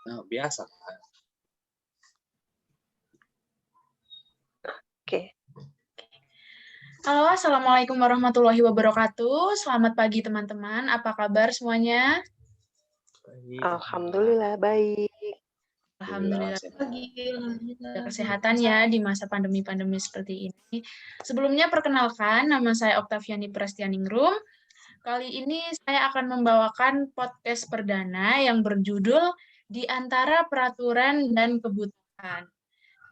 Biasa. Oke. Halo, Assalamualaikum warahmatullahi wabarakatuh. Selamat pagi teman-teman. Apa kabar semuanya? Alhamdulillah baik. Alhamdulillah pagi. Jaga kesehatan ya di masa pandemi-pandemi seperti ini. Sebelumnya perkenalkan, nama saya Oktaviani Prastianingrum. Kali ini saya akan membawakan podcast perdana yang berjudul Di Antara Peraturan dan Kebutuhan.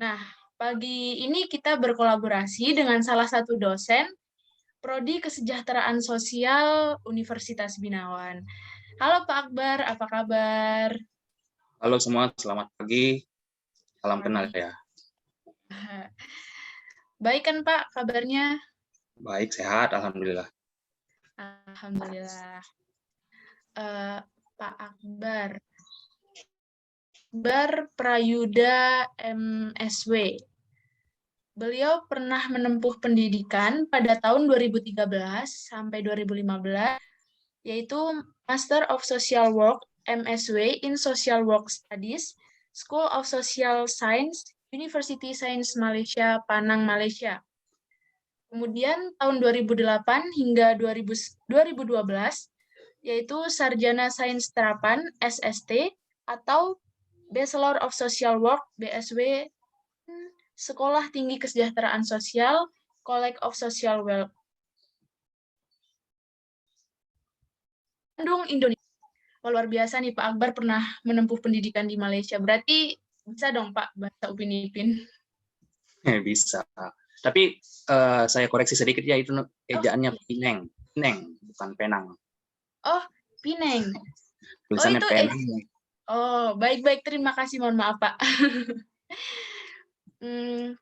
Nah, pagi ini kita berkolaborasi dengan salah satu dosen Prodi Kesejahteraan Sosial Universitas Binawan. Halo Pak Akbar, apa kabar? Halo semua, selamat pagi. Salam kenal ya. Baik kan Pak kabarnya? Baik, sehat, alhamdulillah. Alhamdulillah. Pak Akbar Prayuda MSW. Beliau pernah menempuh pendidikan pada tahun 2013 sampai 2015, yaitu Master of Social Work MSW in Social Work Studies, School of Social Science, University Science Malaysia, Penang, Malaysia. Kemudian tahun 2008 hingga 2012, yaitu Sarjana Sains Terapan SST atau Bachelor of Social Work BSW, Sekolah Tinggi Kesejahteraan Sosial, College of Social Welfare, Bandung, Indonesia. Luar biasa nih Pak Akbar pernah menempuh pendidikan di Malaysia. Berarti bisa dong Pak bahasa Upin Ipin? Bisa. Tapi saya koreksi sedikit ya, itu ejaannya Pineng. Pineng, bukan Penang. Oh, Pineng. Tulisannya itu Penang. Oh, baik-baik. Terima kasih. Mohon maaf, Pak.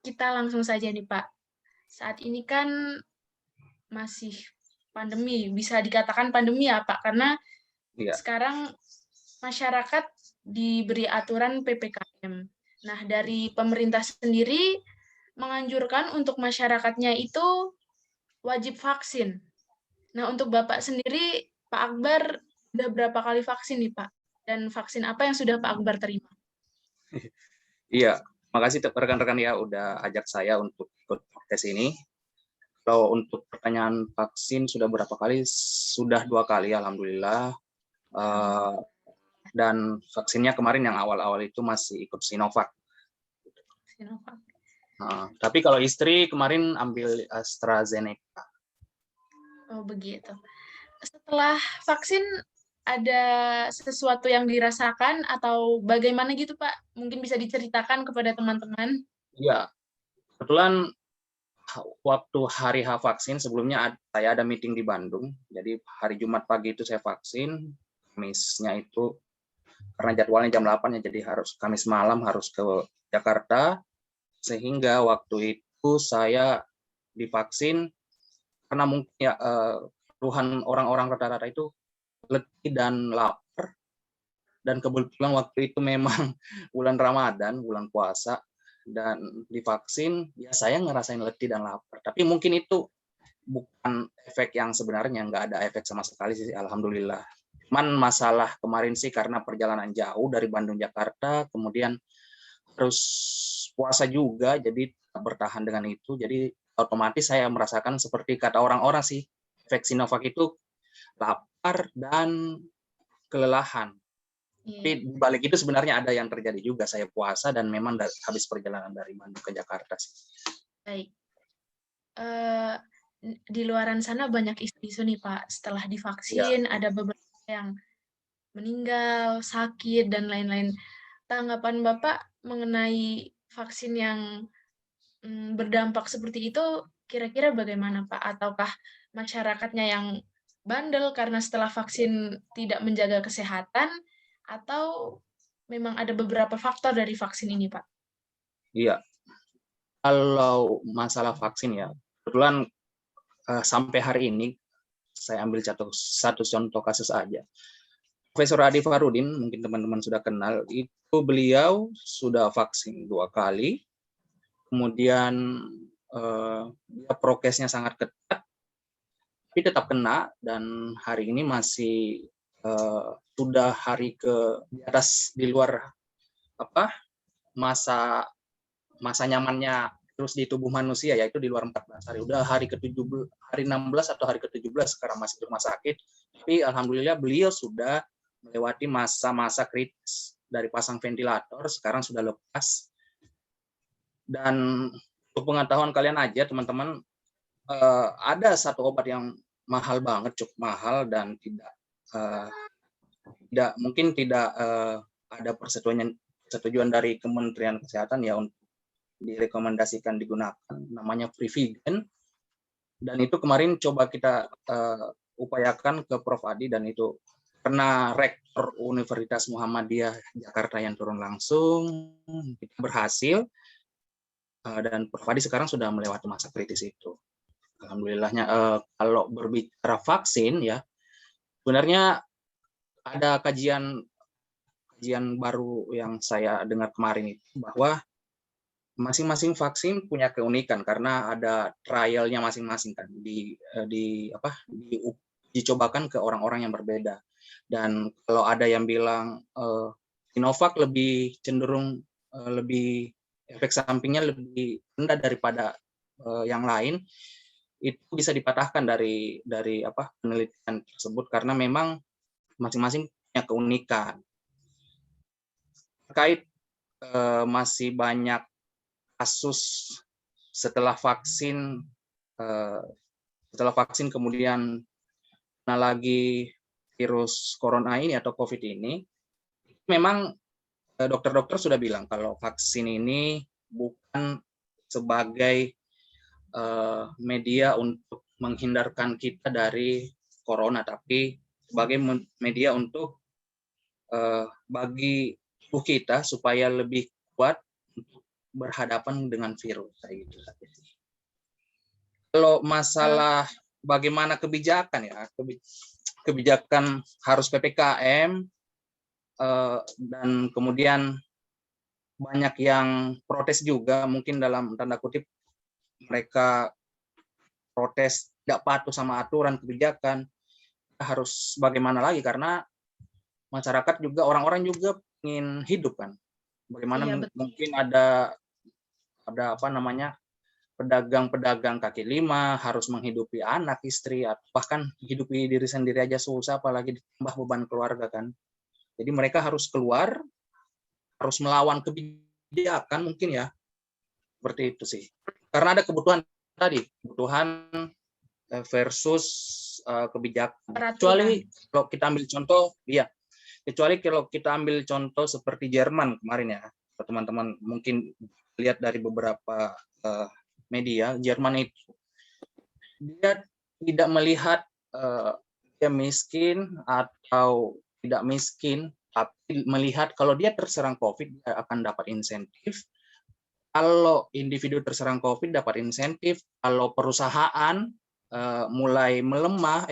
Kita langsung saja nih, Pak. Saat ini kan masih pandemi. Bisa dikatakan pandemi ya, Pak? Karena sekarang masyarakat diberi aturan PPKM. Nah, dari pemerintah sendiri menganjurkan untuk masyarakatnya itu wajib vaksin. Nah, untuk Bapak sendiri, Pak Akbar, sudah berapa kali vaksin nih, Pak? Dan vaksin apa yang sudah Pak Akbar terima? Iya, makasih rekan-rekan ya udah ajak saya untuk ikut podcast ini. Kalau untuk pertanyaan vaksin sudah berapa kali? Sudah 2 kali, alhamdulillah. Dan vaksinnya kemarin yang awal-awal itu masih ikut Sinovac. Tapi kalau istri kemarin ambil AstraZeneca. Oh, begitu. Setelah vaksin, ada sesuatu yang dirasakan atau bagaimana gitu, Pak? Mungkin bisa diceritakan kepada teman-teman. Iya, kebetulan waktu hari H vaksin, sebelumnya saya ada meeting di Bandung. Jadi hari Jumat pagi itu saya vaksin, Kamisnya itu, karena jadwalnya jam 8 ya, jadi Kamis malam harus ke Jakarta. Sehingga waktu itu saya divaksin, karena mungkin ya keluhan orang-orang rata-rata itu letih dan lapar, dan kebetulan waktu itu memang bulan Ramadan, bulan puasa, dan divaksin ya saya ngerasain letih dan lapar. Tapi mungkin itu bukan efek yang sebenarnya, nggak ada efek sama sekali sih, alhamdulillah. Cuman masalah kemarin sih karena perjalanan jauh dari Bandung Jakarta, kemudian harus puasa juga, jadi bertahan dengan itu, jadi otomatis saya merasakan seperti kata orang-orang sih, efek Sinovac itu lapar dan kelelahan. Tapi di balik itu sebenarnya ada yang terjadi juga, saya puasa dan memang habis perjalanan dari Bandung ke Jakarta sih. Baik. Di luaran sana banyak isu-isu nih Pak, setelah divaksin ada beberapa yang meninggal, sakit, dan lain-lain. Tanggapan Bapak mengenai vaksin yang berdampak seperti itu kira-kira bagaimana Pak? Ataukah masyarakatnya yang bandel karena setelah vaksin tidak menjaga kesehatan, atau memang ada beberapa faktor dari vaksin ini Pak? Iya, kalau masalah vaksin ya, kebetulan sampai hari ini saya ambil satu contoh kasus aja. Profesor Adi Farudin, mungkin teman-teman sudah kenal, itu beliau sudah vaksin 2 kali, kemudian prokesnya sangat ketat, tapi tetap kena, dan hari ini masih sudah hari di atas di luar masa nyamannya terus di tubuh manusia, yaitu di luar 14 hari. Udah hari ke-17, hari 16 atau hari ke-17 sekarang masih di rumah sakit. Tapi alhamdulillah beliau sudah melewati masa-masa kritis dari pasang ventilator, sekarang sudah lepas. Dan untuk pengetahuan kalian aja teman-teman, ada satu obat yang mahal banget, cukup mahal, dan tidak ada persetujuan dari Kementerian Kesehatan ya untuk direkomendasikan digunakan, namanya Privigen. Dan itu kemarin coba kita upayakan ke Prof. Adi, dan itu karena Rektor Universitas Muhammadiyah Jakarta yang turun langsung, kita berhasil, dan Prof. Adi sekarang sudah melewati masa kritis itu. Alhamdulillahnya. Kalau berbicara vaksin ya, sebenarnya ada kajian baru yang saya dengar kemarin itu, bahwa masing-masing vaksin punya keunikan karena ada trialnya masing-masing kan, dicobakan ke orang-orang yang berbeda. Dan kalau ada yang bilang Sinovac lebih cenderung lebih efek sampingnya lebih rendah daripada yang lain, itu bisa dipatahkan dari penelitian tersebut karena memang masing-masing punya keunikan. Terkait masih banyak kasus setelah vaksin kemudian lagi virus corona ini atau COVID ini, memang dokter-dokter sudah bilang kalau vaksin ini bukan sebagai media untuk menghindarkan kita dari corona, tapi sebagai media untuk bagi tubuh kita supaya lebih kuat berhadapan dengan virus, kayak gitu saja sih. Kalau masalah bagaimana kebijakan ya, kebijakan harus PPKM, dan kemudian banyak yang protes juga, mungkin dalam tanda kutip mereka protes tidak patuh sama aturan kebijakan. Harus bagaimana lagi, karena masyarakat juga, orang-orang juga ingin hidup kan. Bagaimana mungkin ada pedagang kaki lima harus menghidupi anak, istri, bahkan hidupi diri sendiri aja susah, apalagi ditambah beban keluarga kan. Jadi mereka harus keluar, harus melawan kebijakan mungkin ya, seperti itu sih. Karena ada kebutuhan tadi, kebutuhan versus kebijakan. Kecuali kalau kita ambil contoh seperti Jerman kemarin ya, teman-teman mungkin lihat dari beberapa media, Jerman itu dia tidak melihat dia miskin atau tidak miskin, tapi melihat kalau dia terserang COVID dia akan dapat insentif. Kalau individu terserang COVID dapat insentif, kalau perusahaan mulai melemah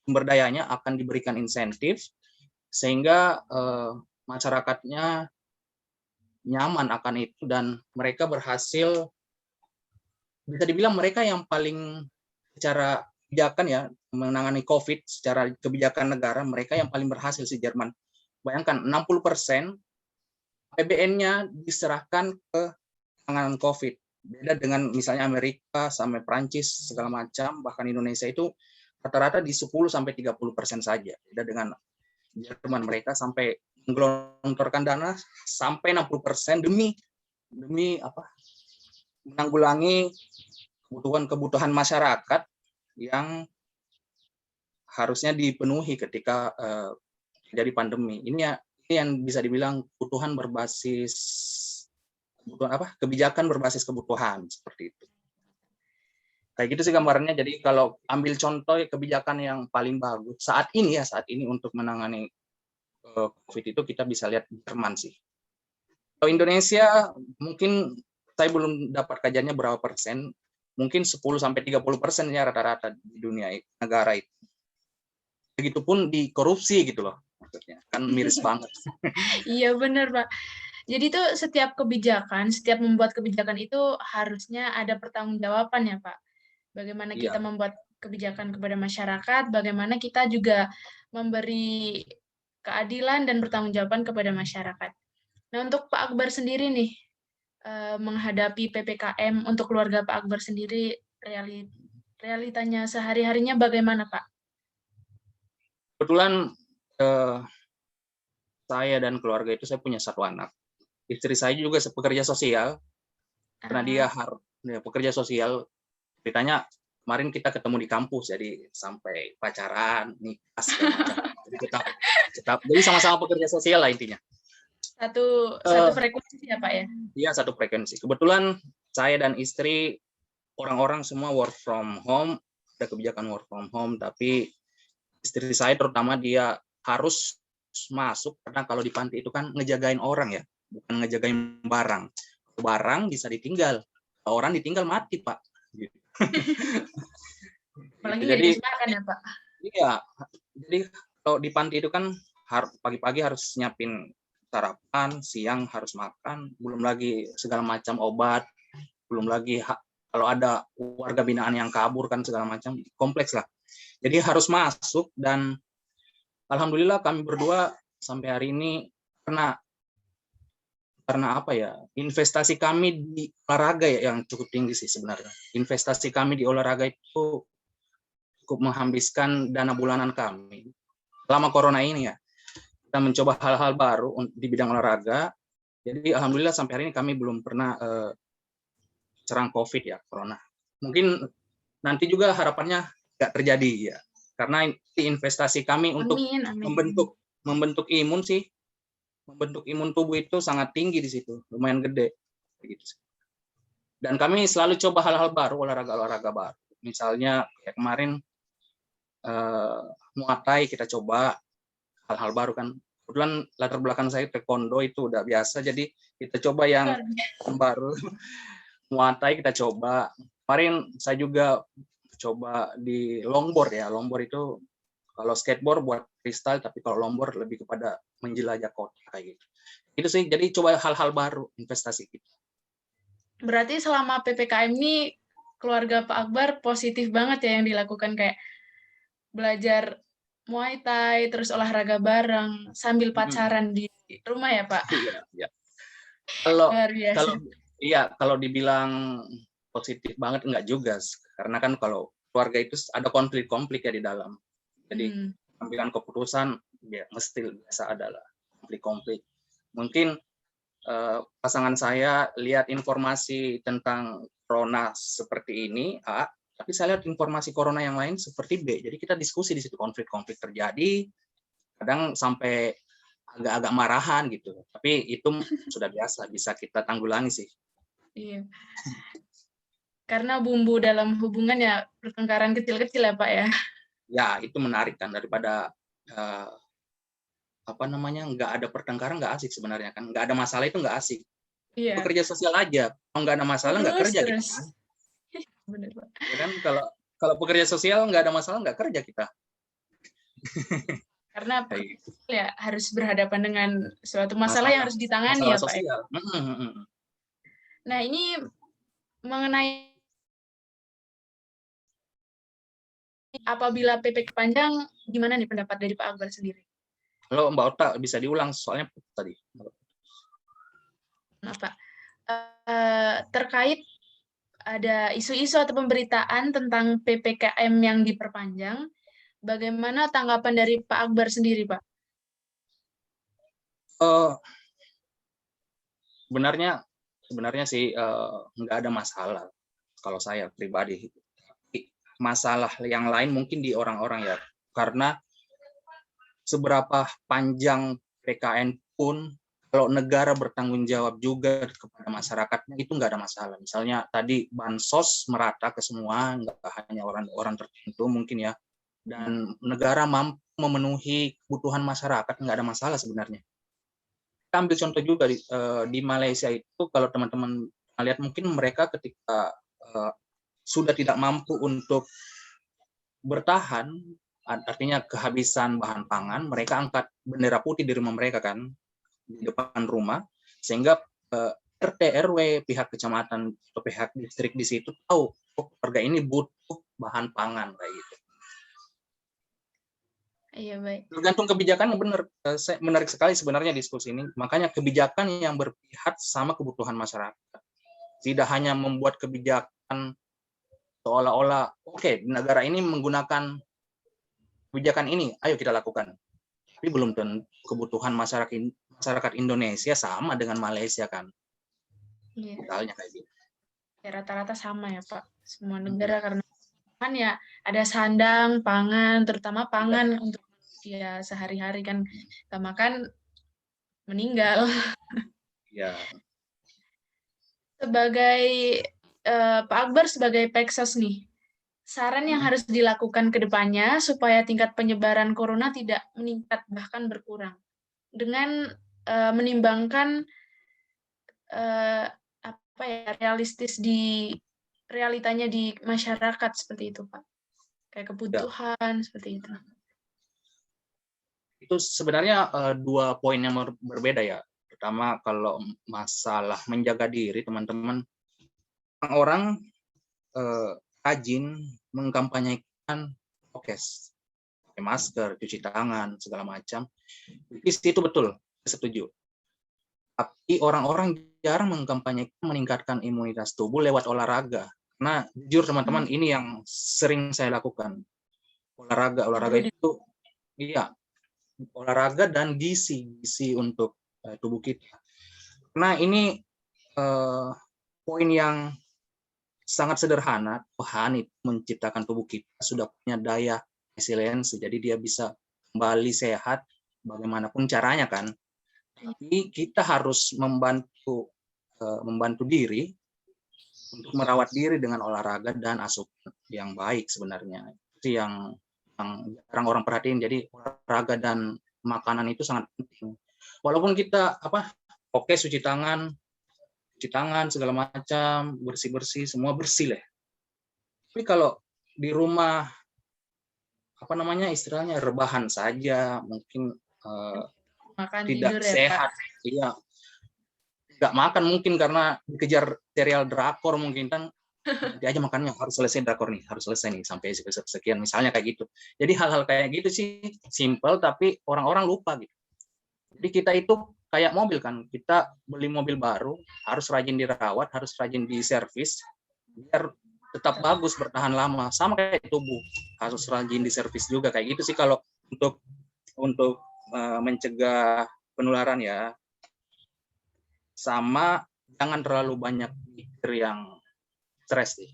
sumber dayanya akan diberikan insentif, sehingga masyarakatnya nyaman akan itu, dan mereka berhasil, bisa dibilang mereka yang paling secara kebijakan ya menangani COVID secara kebijakan negara, mereka yang paling berhasil si Jerman. Bayangkan 60% APBN-nya diserahkan ke penanganan COVID. Beda dengan misalnya Amerika sampai Prancis segala macam, bahkan Indonesia itu rata-rata di 10-30% saja. Beda dengan Jerman, mereka sampai menggelontorkan dana sampai 60% demi menanggulangi kebutuhan masyarakat yang harusnya dipenuhi ketika terjadi pandemi. Ini yang bisa dibilang kebijakan berbasis kebutuhan, seperti itu. Kayak gitu sih gambarannya. Jadi kalau ambil contoh kebijakan yang paling bagus saat ini untuk menangani COVID itu, kita bisa lihat Jerman sih. Kalau Indonesia mungkin saya belum dapat kajiannya berapa persen, mungkin 10-30% ya rata-rata di dunia negara itu. Begitupun di korupsi gitu loh, maksudnya kan miris banget. Iya benar Pak. Jadi tuh setiap membuat kebijakan itu harusnya ada pertanggungjawaban ya Pak. Bagaimana kita membuat kebijakan kepada masyarakat, bagaimana kita juga memberi keadilan, dan pertanggungjawaban kepada masyarakat. Nah, untuk Pak Akbar sendiri nih, menghadapi PPKM untuk keluarga Pak Akbar sendiri, realitanya sehari-harinya bagaimana, Pak? Kebetulan saya dan keluarga itu, saya punya 1 anak. Istri saya juga pekerja sosial, karena dia pekerja sosial. Ceritanya kemarin kita ketemu di kampus, jadi sampai pacaran, nikah segala macam. Jadi sama-sama pekerja sosial lah intinya. Satu frekuensi ya Pak ya? Iya, satu frekuensi. Kebetulan saya dan istri, orang-orang semua work from home, ada kebijakan work from home, tapi istri saya terutama dia harus masuk, karena kalau di panti itu kan ngejagain orang ya, bukan ngejagain barang. Barang bisa ditinggal, orang ditinggal mati, Pak. Apalagi nggak dikasih makan ya, Pak? Iya, jadi kalau di panti itu kan pagi-pagi harus nyiapin sarapan, siang harus makan, belum lagi segala macam obat, belum lagi kalau ada warga binaan yang kabur kan segala macam, kompleks lah. Jadi harus masuk, dan alhamdulillah kami berdua sampai hari ini karena apa ya, investasi kami di olahraga ya yang cukup tinggi sih sebenarnya. Investasi kami di olahraga itu cukup menghabiskan dana bulanan kami. Selama corona ini ya, kita mencoba hal-hal baru di bidang olahraga. Jadi alhamdulillah sampai hari ini kami belum pernah serang COVID ya, corona. Mungkin nanti juga harapannya nggak terjadi ya, karena investasi kami untuk membentuk imun sih, membentuk imun tubuh itu sangat tinggi di situ, lumayan gede gitu. Dan kami selalu coba hal-hal baru, olahraga baru. Misalnya kayak kemarin Muay Thai kita coba, hal-hal baru kan. Kebetulan latar belakang saya taekwondo itu udah biasa, jadi kita coba yang baru. Muay Thai kita coba. Kemarin saya juga coba di longboard ya. Longboard itu kalau skateboard buat freestyle, tapi kalau longboard lebih kepada menjelajah kota kayak gitu. Itu sih, jadi coba hal-hal baru, investasi kita. Berarti selama PPKM ini keluarga Pak Akbar positif banget ya yang dilakukan, kayak belajar Muay Thai, terus olahraga bareng sambil pacaran di rumah ya, Pak? Iya. Kalau dibilang positif banget enggak juga, karena kan kalau keluarga itu ada konflik-konflik ya di dalam. Jadi ambilan keputusan ya mesti biasa adalah konflik-konflik. Mungkin pasangan saya lihat informasi tentang corona seperti ini A, tapi saya lihat informasi corona yang lain seperti B. Jadi kita diskusi di situ, konflik-konflik terjadi, kadang sampai agak-agak marahan gitu. Tapi itu sudah biasa, bisa kita tanggulangi sih. Iya. Karena bumbu dalam hubungan ya pertengkaran kecil-kecil ya, Pak ya. Ya, itu menarik kan, daripada nggak ada pertengkaran, nggak asik sebenarnya kan. Nggak ada masalah itu nggak asik. Iya. Bekerja sosial aja, kalau nggak ada masalah nggak kerja kita kan. Benar, Pak. Ya kan, kalau pekerja sosial nggak ada masalah nggak kerja kita. Karena ya harus berhadapan dengan suatu masalah yang harus ditangani ya, Pak. Sosial. Nah, ini mengenai apabila PPKM panjang, gimana nih pendapat dari Pak Akbar sendiri? Kalau Mbak Ota bisa diulang soalnya tadi. Apa? Terkait ada isu-isu atau pemberitaan tentang PPKM yang diperpanjang, bagaimana tanggapan dari Pak Akbar sendiri, Pak? Sebenarnya sih nggak ada masalah kalau saya pribadi. Masalah yang lain mungkin di orang-orang ya, karena seberapa panjang PKN pun kalau negara bertanggung jawab juga kepada masyarakatnya itu nggak ada masalah. Misalnya tadi bansos merata ke semua, nggak hanya orang-orang tertentu mungkin ya, dan negara mampu memenuhi kebutuhan masyarakat, nggak ada masalah sebenarnya. Kita ambil contoh juga di Malaysia itu, kalau teman-teman lihat mungkin mereka ketika sudah tidak mampu untuk bertahan, artinya kehabisan bahan pangan, mereka angkat bendera putih di rumah mereka kan, di depan rumah, sehingga RT RW, pihak kecamatan atau pihak distrik di situ tahu warga ini butuh bahan pangan kayak gitu. Iya, baik. Tergantung kebijakan, benar. Menarik sekali sebenarnya diskusi ini. Makanya kebijakan yang berpihak sama kebutuhan masyarakat. Tidak hanya membuat kebijakan seolah-olah, oke, negara ini menggunakan kebijakan ini, ayo kita lakukan. Tapi belum tentu kebutuhan masyarakat Indonesia sama dengan Malaysia kan. Iya. Misalnya kayak gitu. Ya, rata-rata sama ya Pak. Semua negara karena kan ya ada sandang, pangan, terutama pangan untuk dia sehari-hari kan nggak makan meninggal. Ya. Sebagai Pak Akbar sebagai Peksos nih, saran yang harus dilakukan ke depannya supaya tingkat penyebaran corona tidak meningkat bahkan berkurang dengan menimbangkan apa ya realistis di realitanya di masyarakat seperti itu Pak, kayak kebutuhan seperti itu. Itu sebenarnya dua poin yang berbeda ya. Pertama, kalau masalah menjaga diri, teman-teman, orang rajin mengkampanyekan prokes, pakai masker, cuci tangan, segala macam. Itu betul, saya setuju. Tapi orang-orang jarang mengkampanyekan meningkatkan imunitas tubuh lewat olahraga. Nah, jujur teman-teman, ini yang sering saya lakukan. Olahraga itu, iya, olahraga dan gizi untuk tubuh kita. Nah, ini poin yang sangat sederhana. Tuhan itu menciptakan tubuh kita sudah punya daya resiliensi, jadi dia bisa kembali sehat bagaimanapun caranya kan. Tapi kita harus membantu diri untuk merawat diri dengan olahraga dan asupan yang baik sebenarnya. Itu yang jarang orang perhatiin. Jadi olahraga dan makanan itu sangat penting. Walaupun kita oke, cuci tangan segala macam, bersih semua bersih lah. Tapi kalau di rumah istilahnya rebahan saja, mungkin makan tidak tidur sehat. Iya, nggak makan mungkin karena dikejar serial drakor mungkin kan. Nanti aja makannya harus selesai drakor nih, harus selesai nih sampai sekian, misalnya kayak gitu. Jadi hal-hal kayak gitu sih simple, tapi orang-orang lupa gitu. Jadi kita itu kayak mobil kan, kita beli mobil baru harus rajin dirawat, harus rajin diservis biar tetap bagus, bertahan lama. Sama kayak tubuh, harus rajin diservis juga kayak gitu sih kalau untuk mencegah penularan ya. Sama jangan terlalu banyak pikir yang stres sih.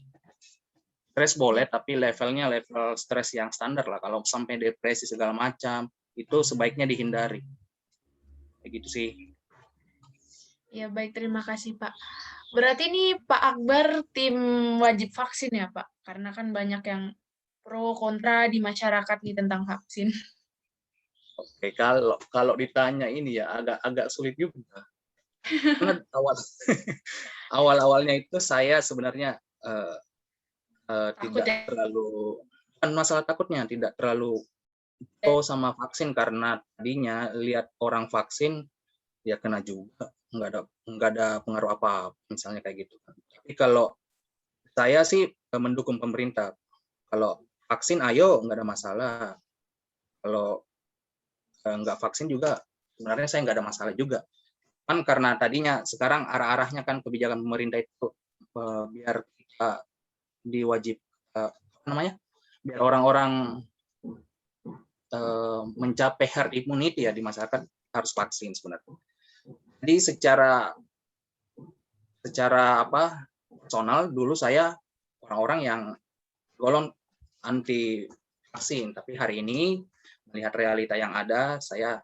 Stres boleh, tapi levelnya level stres yang standar lah. Kalau sampai depresi segala macam, itu sebaiknya dihindari. Kayak gitu sih. Ya baik, terima kasih Pak. Berarti ini Pak Akbar tim wajib vaksin ya Pak? Karena kan banyak yang pro kontra di masyarakat nih tentang vaksin. Oke, kalau ditanya ini ya agak sulit juga. Karena awal-awalnya itu saya sebenarnya tidak terlalu, bukan masalah takutnya, tidak terlalu pro sama vaksin karena tadinya lihat orang vaksin ya kena juga, nggak ada pengaruh apa misalnya kayak gitu. Tapi kalau saya sih mendukung pemerintah. Kalau vaksin ayo, nggak ada masalah. Kalau nggak vaksin juga sebenarnya saya nggak ada masalah juga. Kan karena tadinya sekarang arah-arahnya kan kebijakan pemerintah itu biar kita diwajib biar orang-orang mencapai herd immunity ya di masyarakat harus vaksin sebenarnya. Jadi secara personal dulu saya orang-orang yang golong anti vaksin, tapi hari ini melihat realita yang ada, saya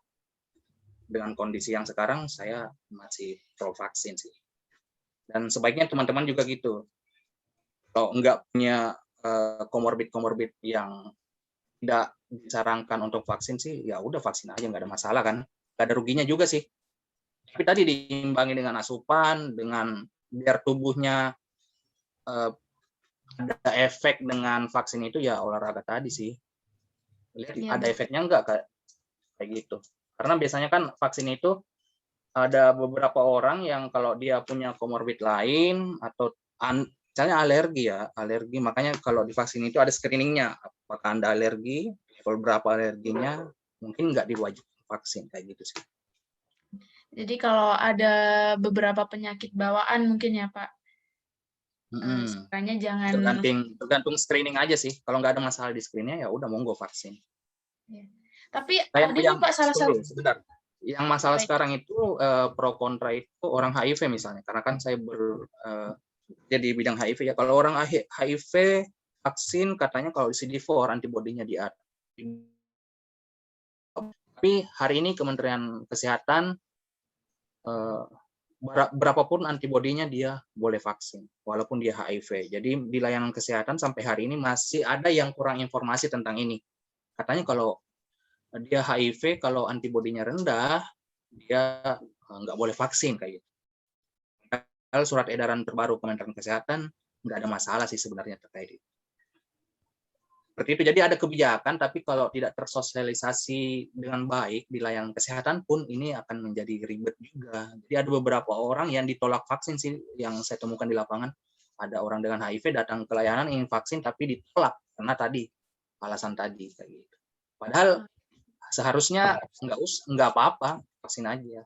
dengan kondisi yang sekarang saya masih pro vaksin sih. Dan sebaiknya teman-teman juga gitu. Kalau enggak punya komorbid yang tidak disarankan untuk vaksin sih, ya udah vaksin aja, nggak ada masalah kan, nggak ada ruginya juga sih. Tapi tadi diimbangi dengan asupan, dengan biar tubuhnya ada efek dengan vaksin itu ya olahraga tadi sih. Lihat ada efeknya enggak kayak gitu. Karena biasanya kan vaksin itu ada beberapa orang yang kalau dia punya komorbid lain atau misalnya alergi, makanya kalau di vaksin itu ada screeningnya, apakah Anda alergi, level berapa alerginya, mungkin nggak diwajibkan vaksin kayak gitu sih. Jadi kalau ada beberapa penyakit bawaan mungkin ya Pak, sekiranya jangan. Tergantung screening aja sih. Kalau nggak ada masalah di screeningnya ya udah monggo vaksin. Ya. Tapi kayak ada nih Pak salah satu. Sebentar. Yang masalah sekarang itu pro kontra itu orang HIV misalnya. Karena kan saya jadi bidang HIV ya. Kalau orang HIV vaksin katanya kalau CD4 antibodinya di atas. Tapi hari ini Kementerian Kesehatan berapapun antibodinya dia boleh vaksin walaupun dia HIV. Jadi di layanan kesehatan sampai hari ini masih ada yang kurang informasi tentang ini. Katanya kalau dia HIV, kalau antibodinya rendah, dia nggak boleh vaksin kayak gitu. Kalau surat edaran terbaru Kementerian Kesehatan nggak ada masalah sih sebenarnya terkait itu. Seperti itu. Jadi ada kebijakan, tapi kalau tidak tersosialisasi dengan baik di layanan kesehatan pun ini akan menjadi ribet juga. Jadi ada beberapa orang yang ditolak vaksin sih yang saya temukan di lapangan. Ada orang dengan HIV datang ke layanan ingin vaksin tapi ditolak karena tadi alasan tadi kayak gitu. Padahal seharusnya nggak apa-apa, vaksin aja.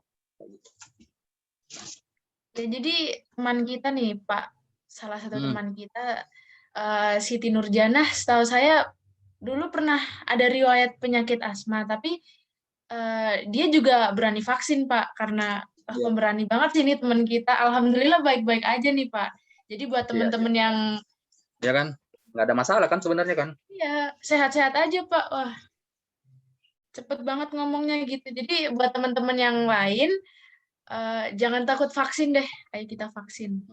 Ya, jadi teman kita nih Pak, salah satu teman kita, Siti Nurjanah, setahu saya dulu pernah ada riwayat penyakit asma, tapi dia juga berani vaksin Pak, karena pemberani banget sih ini teman kita. Alhamdulillah baik-baik aja nih Pak. Jadi buat teman-teman yang ya kan nggak ada masalah kan sebenarnya kan? Iya, sehat-sehat aja Pak. Wah, cepet banget ngomongnya gitu. Jadi buat teman-teman yang lain, jangan takut vaksin deh. Ayo kita vaksin.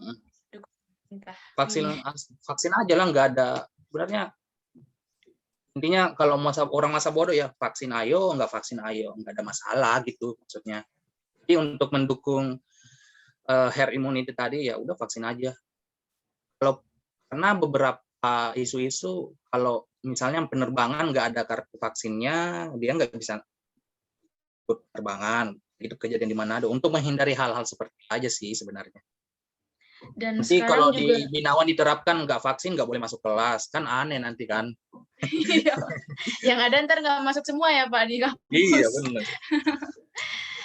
Vaksin aja lah, nggak ada. Sebenarnya intinya kalau orang masa bodoh ya vaksin ayo, nggak vaksin ayo, nggak ada masalah gitu maksudnya. Jadi untuk mendukung herd immunity tadi ya udah vaksin aja. Karena beberapa isu-isu kalau misalnya penerbangan nggak ada kartu vaksinnya, dia nggak bisa penerbangan. Itu kejadian di Manado. Untuk menghindari hal-hal seperti itu aja sih sebenarnya. Dan nanti kalau juga di Binawan diterapkan nggak vaksin nggak boleh masuk kelas, kan aneh nanti kan. Iya. Yang ada ntar nggak masuk semua ya Pak di kampus. Iya benar.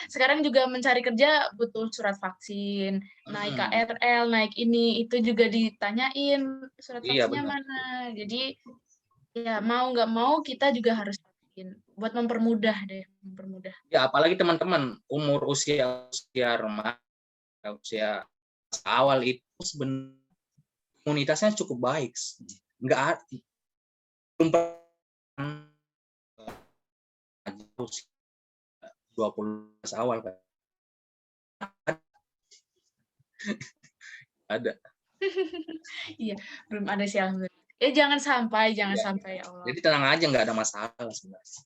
Sekarang juga mencari kerja butuh surat vaksin, naik KRL, naik ini, itu juga ditanyain surat vaksinnya mana. Jadi ya mau nggak mau kita juga harus vaksin buat mempermudah deh, mempermudah. Ya apalagi teman-teman usia remaja, usia awal itu sebenarnya imunitasnya cukup baik, nggak belum 20 awal kan ada. Iya, belum ada sih alhamdulillah. Jangan sampai ya Allah. Jadi tenang aja, nggak ada masalah sebenarnya.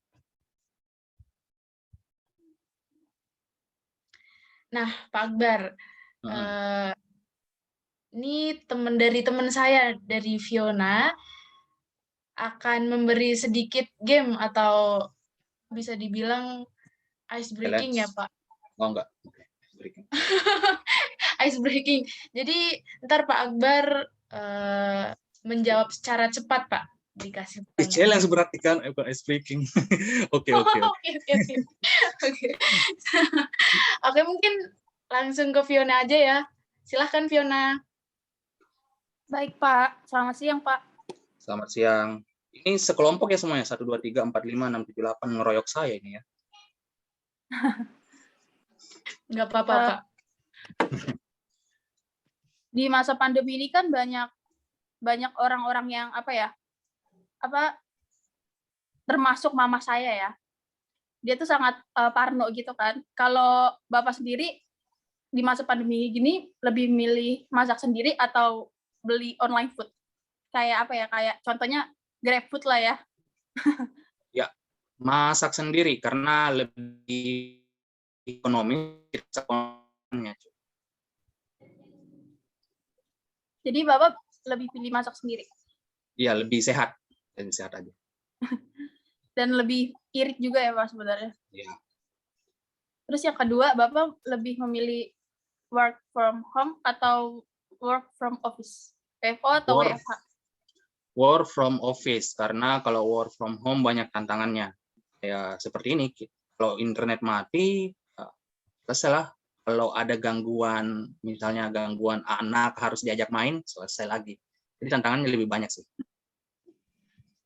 Nah, Pak Akbar, ini dari teman saya, dari Fiona, akan memberi sedikit game atau bisa dibilang ice breaking ya Pak? Oh enggak. Ice breaking. Jadi ntar Pak Akbar menjawab secara cepat Pak. Dikasih challenge berarti kan ice breaking. Oke. Oke, mungkin langsung ke Fiona aja ya. Silahkan Fiona. Baik Pak, selamat siang Pak. Selamat siang. Ini sekelompok ya semuanya, 1, 2, 3, 4, 5, 6, 7, 8 ngeroyok saya ini ya. Nggak apa-apa Pak. Di masa pandemi ini kan banyak orang-orang yang termasuk mama saya ya. Dia tuh sangat parno gitu kan. Kalau Bapak sendiri di masa pandemi gini lebih milih masak sendiri atau beli online food? Kayak kayak contohnya GrabFood lah ya. Ya, masak sendiri karena lebih ekonomis. Jadi Bapak lebih pilih masak sendiri? Iya, lebih sehat. Lebih sehat aja. Dan lebih irit juga ya Pak sebenarnya? Iya. Terus yang kedua, Bapak lebih memilih work from home atau work from office? WFO atau WFH? work from office, karena kalau work from home banyak tantangannya. Ya seperti ini, kalau internet mati, selesai lah. Kalau ada gangguan, misalnya gangguan anak harus diajak main, selesai lagi. Jadi tantangannya lebih banyak sih.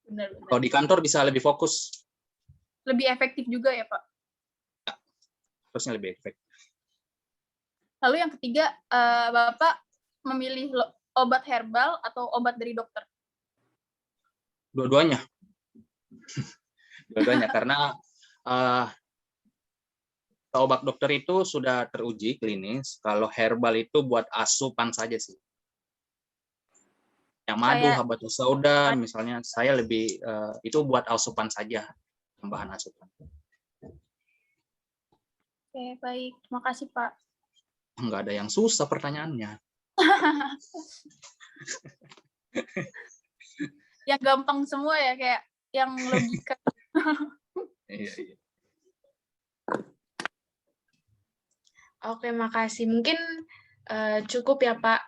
Benar-benar. Kalau di kantor bisa lebih fokus, Lebih efektif juga ya, Pak. harusnya lebih efektif. Lalu yang ketiga, Bapak memilih obat herbal atau obat dari dokter? Dua-duanya. Dua-duanya, karena obat dokter itu sudah teruji klinis, kalau herbal itu buat asupan saja sih. Yang madu, habatus sauda, misalnya saya lebih, itu buat asupan saja, tambahan asupan. Oke, baik. Terima kasih, Pak. Nggak ada yang susah pertanyaannya. Yang gampang semua ya, kayak yang logika. Iya. Oke, makasih. Mungkin cukup ya, Pak.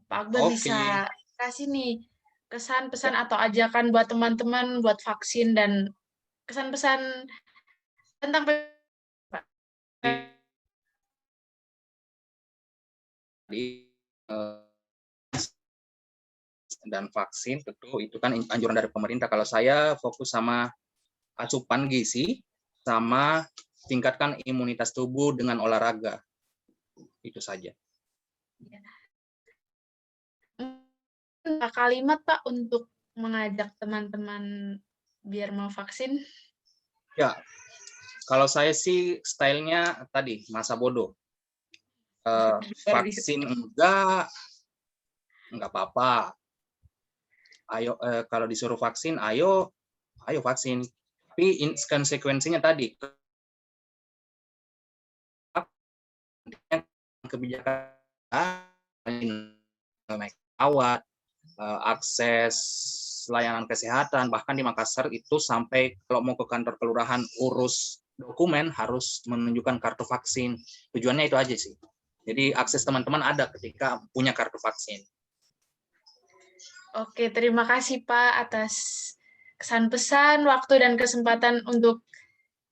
Pak Akbar bisa kasih nih kesan-pesan atau ajakan buat teman-teman buat vaksin dan kesan-pesan tentang dan vaksin tentu itu kan anjuran dari pemerintah. Kalau saya fokus sama asupan gizi sama tingkatkan imunitas tubuh dengan olahraga. Itu saja. Kalimat Pak untuk mengajak teman-teman biar mau vaksin? Ya, kalau saya sih stylenya tadi masa bodoh. Vaksin enggak apa-apa. Ayo, kalau disuruh vaksin, ayo vaksin. Tapi konsekuensinya tadi kebijakan awat, akses layanan kesehatan, bahkan di Makassar itu sampai kalau mau ke kantor kelurahan urus dokumen harus menunjukkan kartu vaksin. Tujuannya itu aja sih. Jadi akses teman-teman ada ketika punya kartu vaksin. Oke, terima kasih Pak atas kesan pesan, waktu dan kesempatan untuk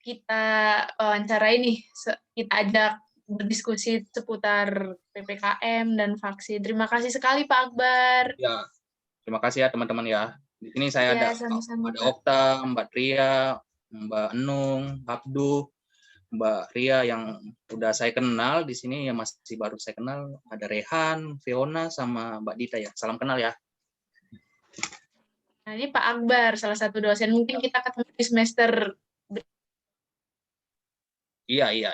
kita wawancara ini. Kita ajak berdiskusi seputar PPKM dan vaksin. Terima kasih sekali Pak Akbar. Ya, terima kasih ya teman-teman ya. Di sini saya ya, ada sama-sama, ada Okta, Mbak Tria, Mbak Enung, Abdu, Mbak Ria yang udah saya kenal di sini, yang masih baru saya kenal ada Rehan, Fiona, sama Mbak Dita ya. Salam kenal ya. Nah, ini Pak Akbar, salah satu dosen. Mungkin kita ketemu di semester. Iya.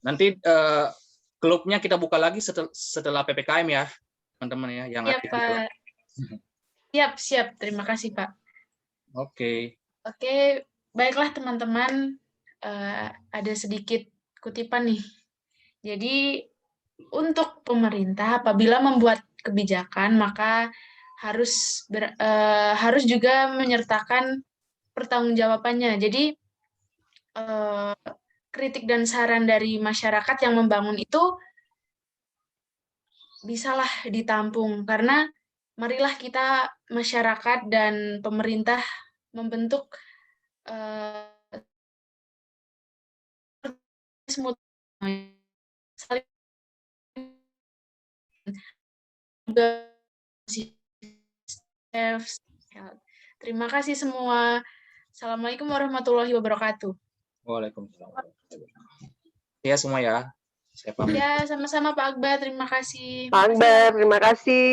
Nanti klubnya kita buka lagi setelah PPKM ya, teman-teman ya. Yang Siap, aktif Pak. Siap. Terima kasih, Pak. Oke, baiklah teman-teman. Ada sedikit kutipan nih. Jadi, untuk pemerintah apabila membuat kebijakan, maka harus juga menyertakan pertanggungjawabannya. Jadi, kritik dan saran dari masyarakat yang membangun itu bisalah ditampung, karena marilah kita masyarakat dan pemerintah membentuk smooth Terima kasih semua. Assalamualaikum warahmatullahi wabarakatuh. Waalaikumsalam. Ya semua ya. Saya pamit. Ya, sama-sama Pak Akbar. Terima kasih. Pak Akbar, terima kasih.